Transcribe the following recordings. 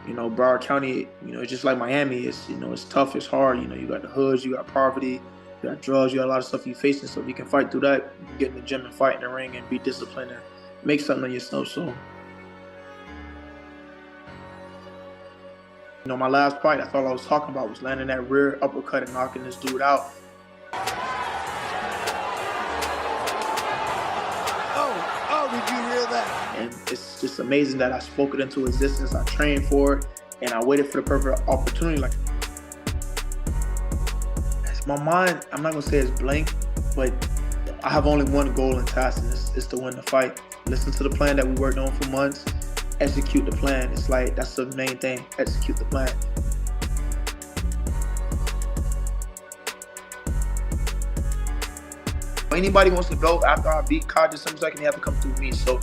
Broward County, it's just like Miami. It's tough, it's hard. You got the hoods, you got poverty, you got drugs, you got a lot of stuff you're facing. So if you can fight through that, you can get in the gym and fight in the ring and be disciplined and make something of yourself. So, my last fight, that's all I was talking about, was landing that rear uppercut and knocking this dude out. Oh, did you hear that? And it's just amazing that I spoke it into existence. I trained for it, and I waited for the perfect opportunity. Like, my mind, I'm not gonna say it's blank, but I have only one goal and task, and it's to win the fight. Listen to the plan that we worked on for months, execute the plan. It's like, that's the main thing, execute the plan. Anybody wants to go after I beat Kai in some second, they have to come through me. So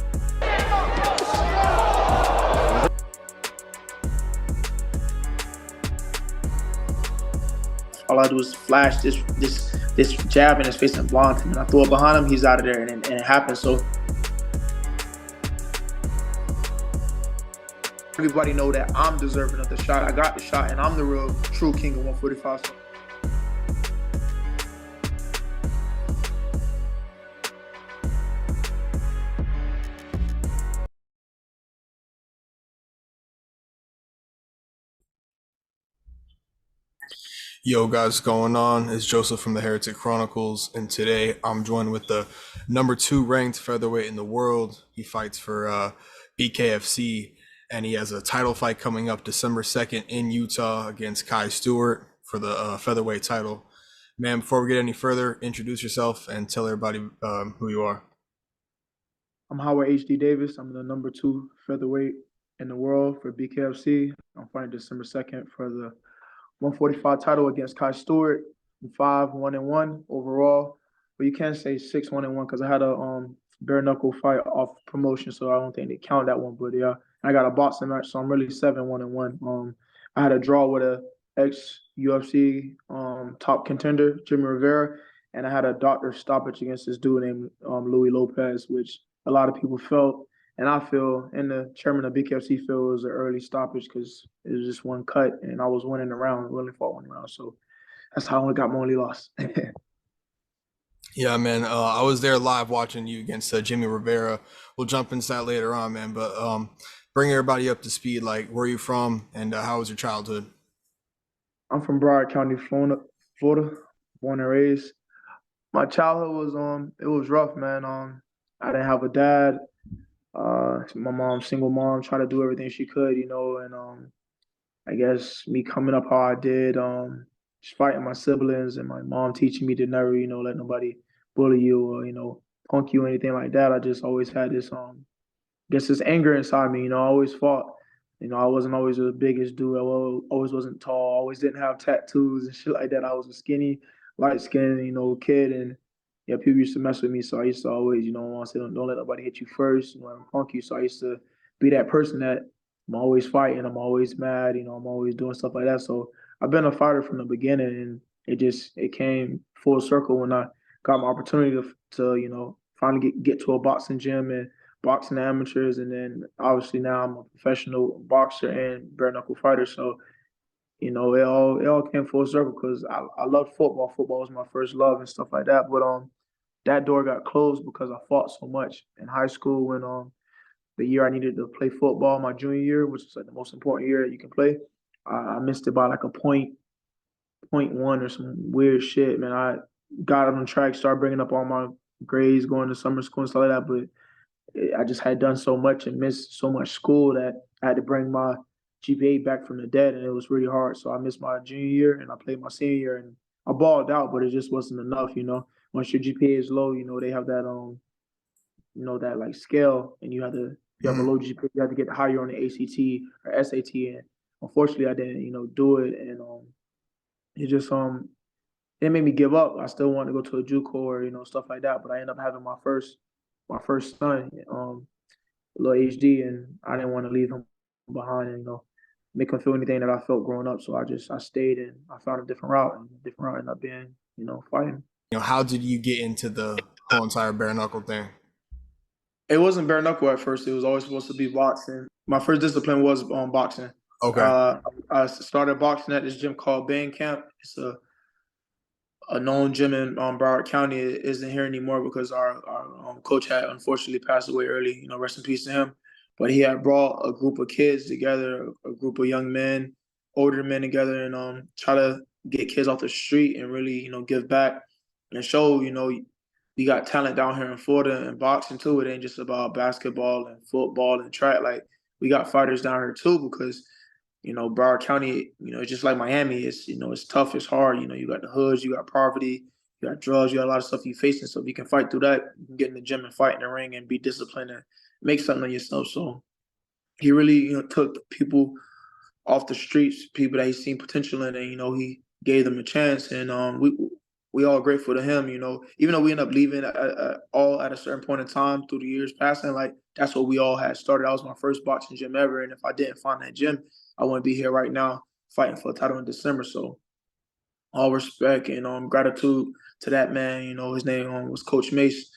all I do is flash this jab in his face and blind him, and I throw it behind him, he's out of there, and it happens. So everybody know that I'm deserving of the shot. I got the shot, and I'm the real true king of 145. So Yo guys, what's going on? It's Joseph from the Heretic Chronicles, and today I'm joined with the #2 ranked featherweight in the world. He fights for BKFC, and he has a title fight coming up December 2nd in Utah against Kai Stewart for the featherweight title. Man, before we get any further, introduce yourself and tell everybody who you are. I'm Howard H.D. Davis. I'm the #2 featherweight in the world for BKFC. I'm fighting December 2nd for the 145 title against Kai Stewart. I'm 5-1-1 overall, but you can't say 6-1-1 because I had a bare knuckle fight off promotion, so I don't think they count that one. But yeah, I got a boxing match, so I'm really 7-1-1. I had a draw with a ex-UFC top contender, Jimmy Rivera, and I had a doctor stoppage against this dude named Louis Lopez, which a lot of people felt, and I feel, and the chairman of BKFC feel, it was an early stoppage because it was just one cut, and I was winning the round, really fought one round. So that's how I only got my only loss. Yeah, man, I was there live watching you against Jimmy Rivera. We'll jump into that later on, man, but bring everybody up to speed. Like, where are you from, and how was your childhood? I'm from Broward County, Florida, born and raised. My childhood was it was rough, man. I didn't have a dad. My mom, single mom, tried to do everything she could, and I guess me coming up how I did, just fighting my siblings and my mom teaching me to never, let nobody bully you or, punk you or anything like that. I just always had this, guess this anger inside me, I always fought. I wasn't always the biggest dude. I always wasn't tall. I always didn't have tattoos and shit like that. I was a skinny, light skinned, kid. And yeah, people used to mess with me. So I used to always, want to say, don't let nobody hit you first, punk you. So I used to be that person that I'm always fighting. I'm always mad. I'm always doing stuff like that. So I've been a fighter from the beginning, and it came full circle when I got my opportunity to finally get to a boxing gym and boxing amateurs, and then obviously now I'm a professional boxer and bare knuckle fighter. So it all came full circle because I loved football. Football was my first love and stuff like that. But that door got closed because I fought so much in high school when the year I needed to play football, my junior year, which is like the most important year that you can play. I missed it by like a point one or some weird shit, man. I got on the track, started bringing up all my grades, going to summer school and stuff like that, but I just had done so much and missed so much school that I had to bring my GPA back from the dead, and it was really hard. So I missed my junior year and I played my senior year, and I balled out, but it just wasn't enough. Once your GPA is low, they have that that like scale, and you have a low GPA, you have to get higher on the ACT or SAT, and unfortunately I didn't do it, and it just it made me give up. I still wanted to go to a JUCO or stuff like that, but I ended up having my first son, little HD, and I didn't want to leave him behind and make him feel anything that I felt growing up. So I stayed and I found a different route, and a different route ended up being fighting. How did you get into the whole entire bare knuckle thing? It wasn't bare knuckle at first. It was always supposed to be boxing. My first discipline was boxing. Okay. I started boxing at this gym called Band Camp. It's a known gym in Broward County. It isn't here anymore because our coach had unfortunately passed away early. Rest in peace to him. But he had brought a group of kids together, a group of young men, older men together, and try to get kids off the street and really give back and show we got talent down here in Florida and boxing too. It ain't just about basketball and football and track. Like we got fighters down here too because Broward County, it's just like Miami. It's tough, it's hard. You got the hoods, you got poverty, you got drugs, you got a lot of stuff you facing. So if you can fight through that, you can get in the gym and fight in the ring and be disciplined and make something of yourself. So he really, took people off the streets, people that he seen potential in, and he gave them a chance. And we all grateful to him. Even though we end up leaving all at a certain point in time through the years passing, like that's what we all had started. That was my first boxing gym ever, and if I didn't find that gym, I wouldn't be here right now fighting for a title in December. So all respect and gratitude to that man. His name was Coach Mace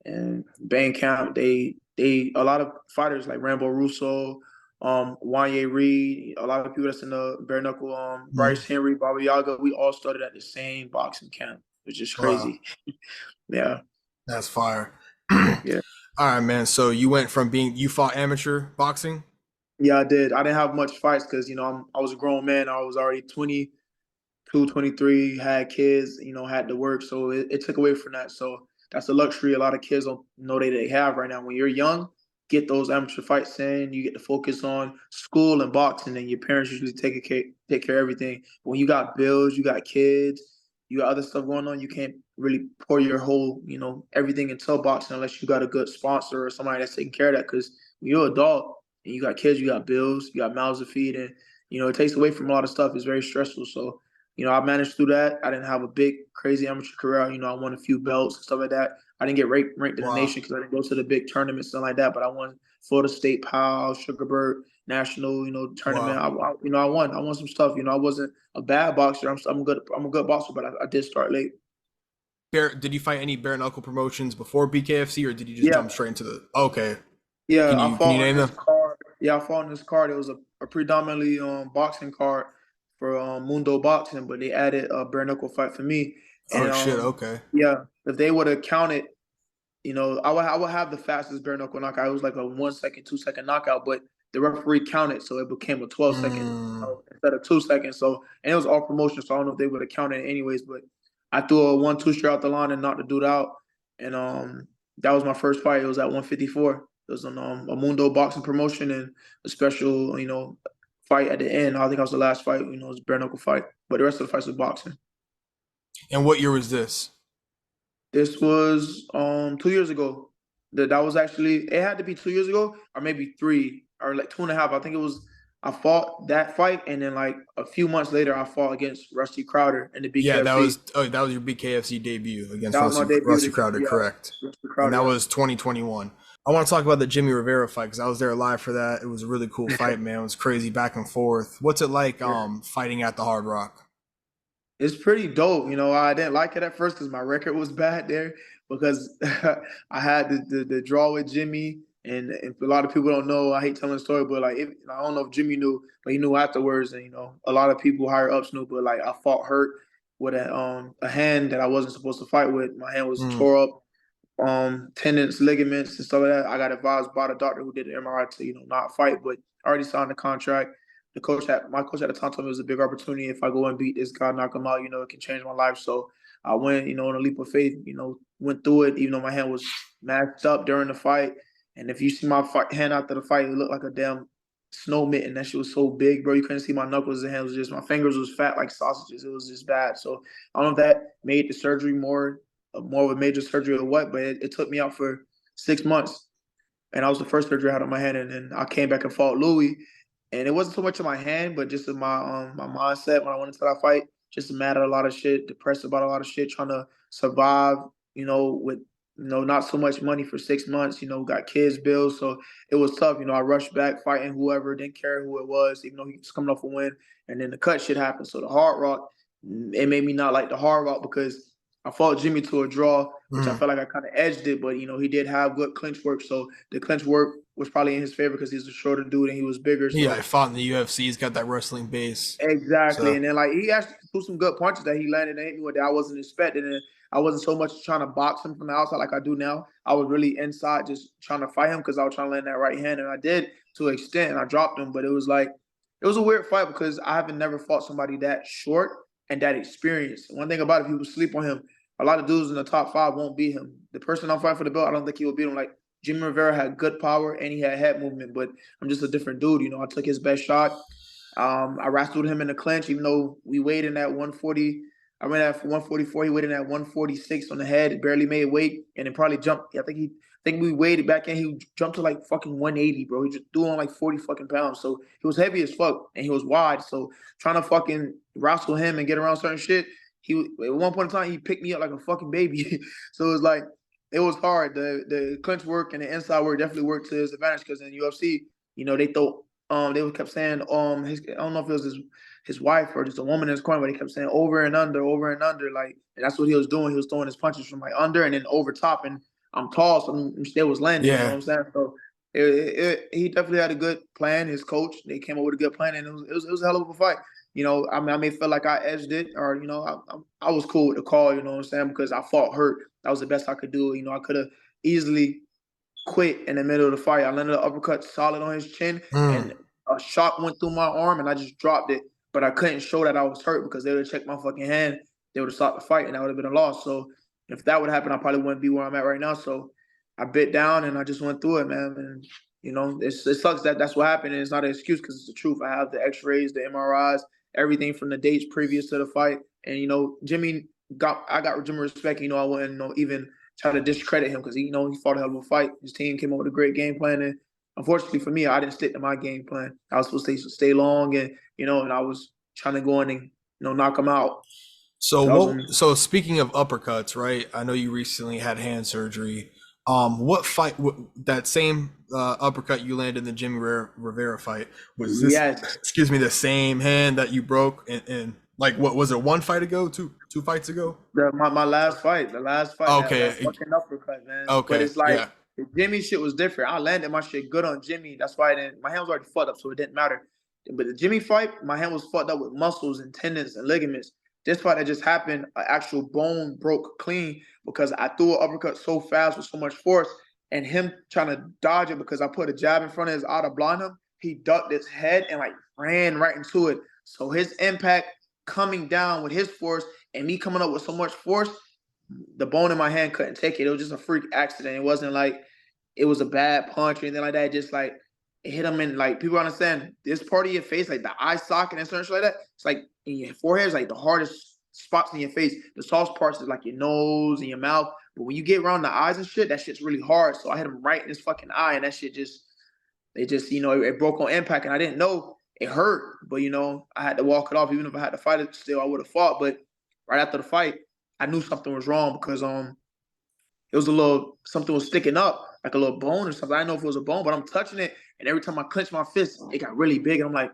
and Bang Camp. They a lot of fighters like Rambo Russo, Wanye Reed, a lot of people that's in the bare knuckle, Bryce Henry, Baba Yaga. We all started at the same boxing camp, which is crazy. Wow. Yeah, that's fire. Yeah. All right, man. So you fought amateur boxing? Yeah, I did. I didn't have much fights because I was a grown man. I was already 22, 23, had kids, had to work. So it took away from that. So that's a luxury a lot of kids don't know they have right now. When you're young, get those amateur fights in. You get to focus on school and boxing, and your parents usually take care of everything. But when you got bills, you got kids, you got other stuff going on, you can't really pour your whole, everything into boxing unless you got a good sponsor or somebody that's taking care of that. Because when you're an adult and you got kids, you got bills, you got mouths to feed, and it takes away from a lot of stuff. It's very stressful. So I managed through that. I didn't have a big, crazy amateur career. I won a few belts and stuff like that. I didn't get ranked in the nation because I didn't go to the big tournaments, stuff like that. But I won Florida State, Powell, Sugarbird, National, tournament. Wow. I won some stuff. I wasn't a bad boxer. I'm a good boxer, but I did start late. Did you fight any bare knuckle promotions before BKFC, or did you just jump straight into the? Okay. Yeah, can you name them? Yeah, I fought on this card. It was a predominantly boxing card for Mundo Boxing, but they added a bare knuckle fight for me. And, shit! Okay. Yeah, if they would have counted, I would have the fastest bare knuckle knockout. It was like a 1 second, 2 second knockout, but the referee counted, so it became a 12 second instead of 2 seconds. So, and it was all promotion, so I don't know if they would have counted it anyways. But I threw a 1-2 straight out the line and knocked the dude out, and that was my first fight. It was at 154. It was on a Mundo Boxing promotion and a special, fight at the end. I think I was the last fight. It was a bare knuckle fight, but the rest of the fights was boxing. And what year was this? This was 2 years ago. That was actually, it had to be 2 years ago or maybe 3 or like 2.5. I think it was. I fought that fight, and then like a few months later, I fought against Rusty Crowder in the BKFC. Yeah, that was your BKFC debut against Rusty Crowder, correct? Rusty Crowder, and that was 2021. I want to talk about the Jimmy Rivera fight because I was there live for that. It was a really cool fight, man. It was crazy back and forth. What's it like fighting at the Hard Rock? It's pretty dope. I didn't like it at first because my record was bad there because I had the draw with Jimmy. And a lot of people don't know, I hate telling the story, but like, I don't know if Jimmy knew, but he knew afterwards. And, a lot of people higher ups knew, but like I fought hurt with a hand that I wasn't supposed to fight with. My hand was tore up, tendons, ligaments and stuff like that. I got advised by the doctor who did the MRI to, not fight, but I already signed the contract. My coach at the time told me it was a big opportunity. If I go and beat this guy, knock him out, it can change my life. So I went, in a leap of faith, went through it, even though my hand was mashed up during the fight. And if you see my hand after the fight, it looked like a damn snow mitten. That shit was so big, bro. You couldn't see my knuckles and hands. Was just my fingers was fat like sausages. It was just bad. So I don't know if that made the surgery more of a major surgery or what, but it took me out for 6 months. And I was the first surgery I had on my hand. And then I came back and fought Louis. And it wasn't so much in my hand, but just in my my mindset when I went into that fight. Just mad at a lot of shit, depressed about a lot of shit, trying to survive, with not so much money for 6 months, got kids, bills. So it was tough. I rushed back fighting whoever, didn't care who it was, even though he was coming off a win. And then the cut shit happened. So the Hard Rock, it made me not like the Hard Rock because I fought Jimmy to a draw, which I Mm. felt like I kind of edged it, but he did have good clinch work, so the clinch work was probably in his favor because he's a shorter dude and he was bigger. Yeah, So I fought in the UFC. He's got that wrestling base. exactly, So and then like he actually threw some good punches that he landed and hit me with that I wasn't expecting, and I wasn't so much trying to box him from the outside like I do now. I was really inside, just trying to fight him because I was trying to land that right hand, and I did to an extent, and I dropped him. But it was a weird fight because I haven't never fought somebody that short and that experienced. One thing about it, people sleep on him. A lot of dudes in the top 5 won't beat him. The person I'm fighting for the belt, I don't think he will beat him. Like Jimmy Rivera had good power and he had head movement, but I'm just a different dude. I took his best shot. I wrestled him in the clinch, even though we weighed in at 140. I ran at 144. He weighed in at 146 on the head, barely made weight, and then probably jumped. I think we weighed it back in. He jumped to like fucking 180, bro. He just threw on like 40 fucking pounds. So he was heavy as fuck and he was wide. So trying to fucking wrestle him and get around certain shit, he at one point in time he picked me up like a fucking baby. So it was like it was hard. The clinch work and the inside work definitely worked to his advantage because in UFC, they throw they kept saying I don't know if it was his wife or just a woman in his corner, but he kept saying over and under, like, and that's what he was doing. He was throwing his punches from like under and then over top, and I'm tall, so I'm still was landing. You know what yeah. I'm saying? So he definitely had a good plan. His coach, they came up with a good plan, and it was a hell of a fight. I mean, I may feel like I edged it, or I was cool with the call. You know what I'm saying? Because I fought hurt. That was the best I could do. I could have easily quit in the middle of the fight. I landed an uppercut solid on his chin, Mm. and a shot went through my arm, and I just dropped it. But I couldn't show that I was hurt because they would have checked my fucking hand. They would have stopped the fight, and that would have been a loss. So if that would happen, I probably wouldn't be where I'm at right now. So I bit down, and I just went through it, man. And it sucks that that's what happened, and it's not an excuse because it's the truth. I have the X-rays, the MRIs, everything from the dates previous to the fight, and I got Jimmy respect. I wouldn't even try to discredit him because he fought a hell of a fight. His team came up with a great game plan, and unfortunately for me, I didn't stick to my game plan. I was supposed to stay long, and and I was trying to go in and knock him out. So speaking of uppercuts, right? I know you recently had hand surgery. What fight? That same uppercut you landed in the Jimmy Rivera fight, was this? Yes. Excuse me, the same hand that you broke in like, what was it? One fight ago? Two fights ago? My last fight, that Okay. fucking uppercut, man. But Okay. it's like Yeah. the Jimmy shit was different. I landed my shit good on Jimmy. That's why my hand was already fucked up, so it didn't matter. But the Jimmy fight, my hand was fucked up with muscles and tendons and ligaments. This fight that just happened, an actual bone broke clean because I threw an uppercut so fast with so much force, and him trying to dodge it because I put a jab in front of his eye to blind him. He ducked his head and like ran right into it. So his impact coming down with his force and me coming up with so much force, the bone in my hand couldn't take it. It was just a freak accident. It wasn't like it was a bad punch or anything like that. It just like it hit him in, like, people understand this part of your face, like the eye socket and certain shit like that. It's like in your forehead is like the hardest spots in your face. The soft parts is like your nose and your mouth. But when you get around the eyes and shit, that shit's really hard. So I hit him right in his fucking eye, and that shit it broke on impact, and I didn't know it hurt. But I had to walk it off. Even if I had to fight it still, I would have fought. But right after the fight, I knew something was wrong because it was something was sticking up, like a little bone or something. I didn't know if it was a bone, but I'm touching it, and every time I clench my fist, it got really big, and I'm like,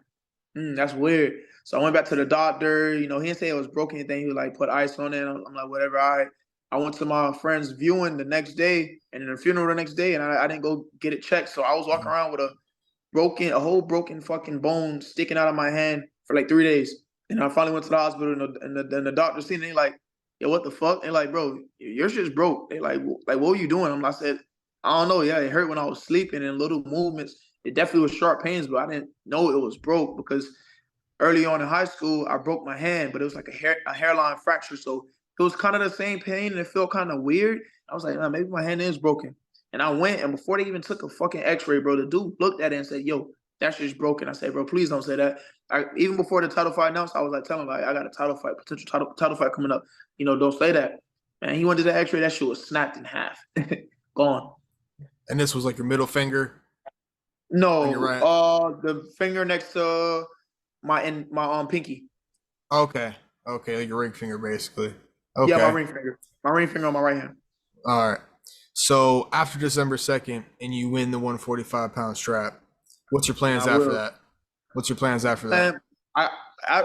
that's weird. So I went back to the doctor. He didn't say it was broken or anything. He was like, put ice on it. I'm like, whatever. All right. I went to my friend's viewing the next day and then the funeral the next day, and I didn't go get it checked. So I was walking around with a whole broken fucking bone sticking out of my hand for like 3 days. And I finally went to the hospital, and the doctor seen it. They like, yo, what the fuck? They like, bro, your shit's broke. They like, what were you doing? I said, I don't know. Yeah, it hurt when I was sleeping and little movements. It definitely was sharp pains, but I didn't know it was broke because early on in high school, I broke my hand, but it was like a hairline fracture. So it was kind of the same pain, and it felt kind of weird. I was like, maybe my hand is broken. And I went, and before they even took a fucking x-ray, bro, the dude looked at it and said, yo, that shit's broken. I said, bro, please don't say that. Even before the title fight announced, I was like telling him, like, I got a potential title fight coming up. Don't say that. And he went to the x-ray, that shit was snapped in half. Gone. And this was like your middle finger? No, right. The finger next to my pinky. Okay, like your ring finger, basically. Okay. Yeah, my ring finger on my right hand. All right. So after December 2nd, and you win the 145-pound strap, what's your plans after that? I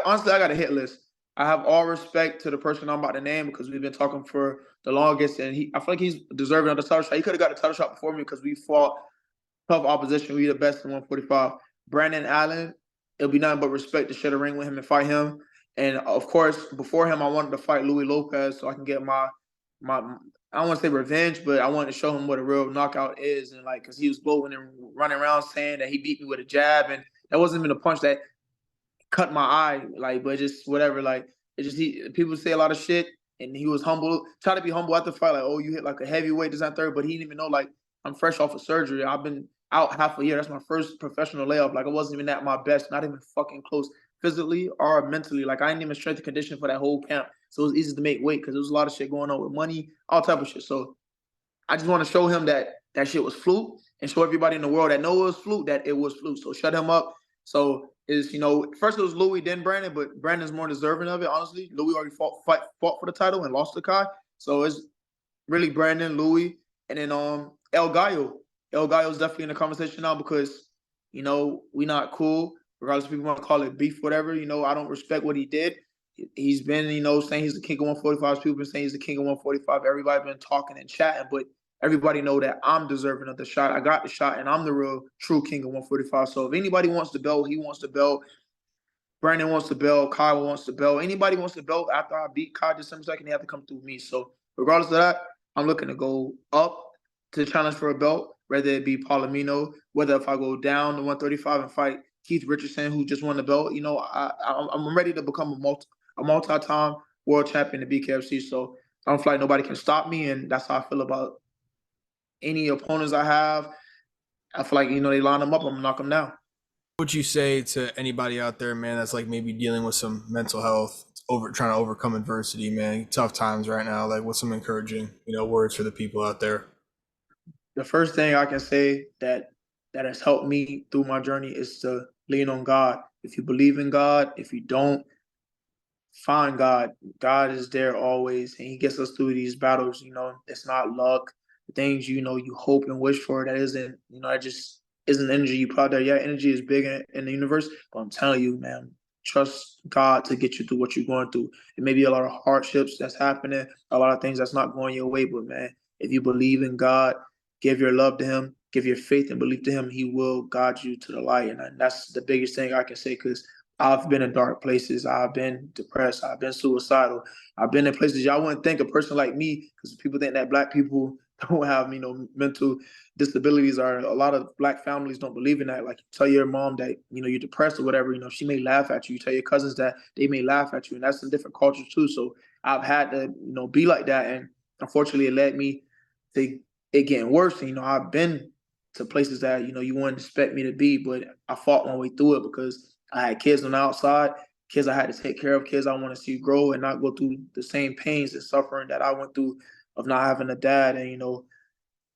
honestly, I got a hit list. I have all respect to the person I'm about to name because we've been talking for the longest, and I feel like he's deserving of the title shot. He could have got the title shot before me because we fought tough opposition. We the best in 145. Brandon Allen, it'll be nothing but respect to share the ring with him and fight him. And of course, before him, I wanted to fight Louis Lopez so I can get my I don't want to say revenge, but I wanted to show him what a real knockout is. And like, because he was gloating and running around saying that he beat me with a jab, and that wasn't even a punch that cut my eye, like, but just whatever, like, it just people say a lot of shit, and he was humble, try to be humble at the fight, like, oh, you hit like a heavyweight, this and third, but he didn't even know, like, I'm fresh off of surgery. I've been out half a year. That's my first professional layoff. Like, I wasn't even at my best, not even fucking close physically or mentally. Like, I ain't even strength and condition for that whole camp. So it was easy to make weight because there was a lot of shit going on with money, all type of shit. So I just want to show him that that shit was fluke and show everybody in the world that know it was fluke, that it was fluke. So shut him up. So is, first it was Louis, then Brandon, but Brandon's more deserving of it, honestly. Louis already fought for the title and lost to Kai. So it's really Brandon, Louis, and then El Gallo. El Gallo's definitely in the conversation now because, we not cool. Regardless if people want to call it beef, whatever, I don't respect what he did. He's been, saying he's the king of 145. People been saying he's the king of 145. Everybody been talking and chatting, but everybody know that I'm deserving of the shot. I got the shot, and I'm the real, true king of 145. So if anybody wants the belt, he wants the belt. Brandon wants the belt. Kyle wants the belt. Anybody wants the belt after I beat Kyle December 2nd, they have to come through me. So regardless of that, I'm looking to go up to challenge for a belt, whether it be Palomino, whether if I go down to 135 and fight Keith Richardson, who just won the belt. I'm ready to become a multi-time world champion in BKFC. So I don't feel like nobody can stop me, and that's how I feel about any opponents I have. I feel like, they line them up, I'm going to knock them down. What would you say to anybody out there, man, that's like maybe dealing with some mental health, trying to overcome adversity, man, tough times right now? Like, what's some encouraging, words for the people out there? The first thing I can say that has helped me through my journey is to lean on God. If you believe in God, if you don't, find God. God is there always, and He gets us through these battles. It's not luck. The things you hope and wish for, that isn't, that just isn't energy you put out there. Yeah, energy is big in the universe, but I'm telling you, man, trust God to get you through what you're going through. It may be a lot of hardships that's happening, a lot of things that's not going your way, but man, if you believe in God, give your love to Him, give your faith and belief to Him, He will guide you to the light. And that's the biggest thing I can say, because I've been in dark places. I've been depressed. I've been suicidal. I've been in places y'all wouldn't think a person like me, because people think that Black people don't have, mental disabilities, or a lot of Black families don't believe in that. Like, you tell your mom that, you're depressed or whatever, she may laugh at you. You tell your cousins that, they may laugh at you. And that's in different cultures too. So I've had to, be like that. And unfortunately, it led me to it getting worse. And, I've been to places that, you wouldn't expect me to be, but I fought my way through it because I had kids on the outside, kids I had to take care of, kids I want to see grow and not go through the same pains and suffering that I went through of not having a dad, and,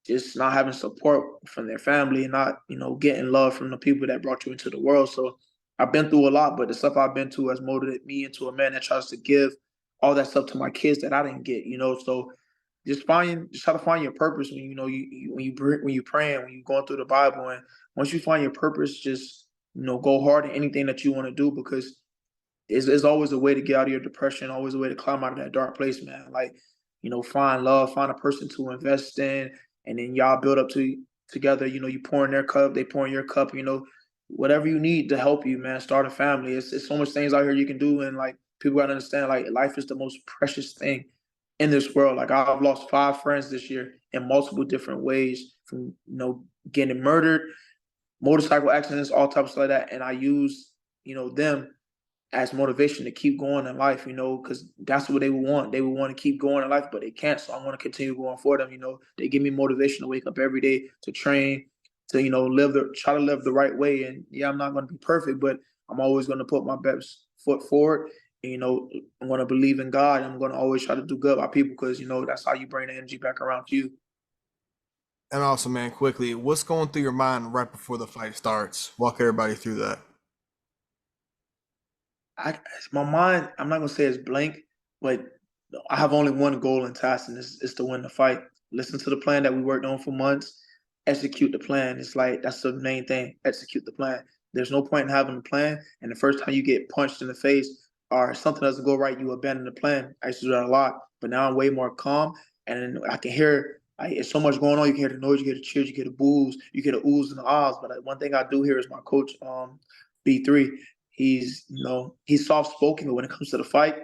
just not having support from their family, and not, getting love from the people that brought you into the world. So I've been through a lot, but the stuff I've been through has molded me into a man that tries to give all that stuff to my kids that I didn't get, So just try to find your purpose when, when you praying, when you're going through the Bible. And once you find your purpose, just, go hard in anything that you want to do, because it's always a way to get out of your depression, always a way to climb out of that dark place, man. Like, find love, find a person to invest in, and then y'all build up together. You pour in their cup, they pour in your cup, whatever you need to help you, man. Start a family. It's so much things out here you can do, and like, people gotta understand, like, life is the most precious thing in this world. Like, I've lost 5 friends this year in multiple different ways, from, getting murdered, motorcycle accidents, all types like that. And I use, them as motivation to keep going in life, because that's what they would want. They would want to keep going in life, but they can't. So I want to continue going for them. They give me motivation to wake up every day, to train, to, try to live the right way. And yeah, I'm not going to be perfect, but I'm always going to put my best foot forward. And, I'm going to believe in God. I'm going to always try to do good by people, because, that's how you bring the energy back around to you. And also, man, quickly, what's going through your mind right before the fight starts? Walk everybody through that. My mind, I'm not gonna say it's blank, but I have only one goal and task, and it's to win the fight. Listen to the plan that we worked on for months, execute the plan. It's like, that's the main thing, execute the plan. There's no point in having a plan, and the first time you get punched in the face, or something doesn't go right, you abandon the plan. I used to do that a lot, but now I'm way more calm, and I can hear. It's so much going on. You can hear the noise, you hear the cheers, you hear the boos, you hear the oohs and the ahs. But one thing I do hear is my coach, B3. He's soft spoken, but when it comes to the fight,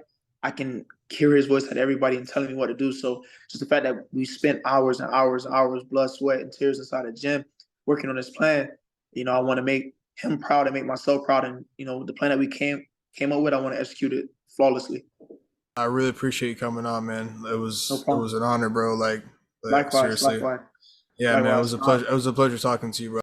I can hear his voice at everybody and telling me what to do. So just the fact that we spent hours and hours and hours, blood, sweat, and tears inside the gym working on this plan, I want to make him proud and make myself proud. And the plan that we came up with, I want to execute it flawlessly. I really appreciate you coming on, man. It was No an honor, bro. Like likewise, seriously. likewise. Yeah, Likewise. man. It was a pleasure. It was a pleasure talking to you, bro.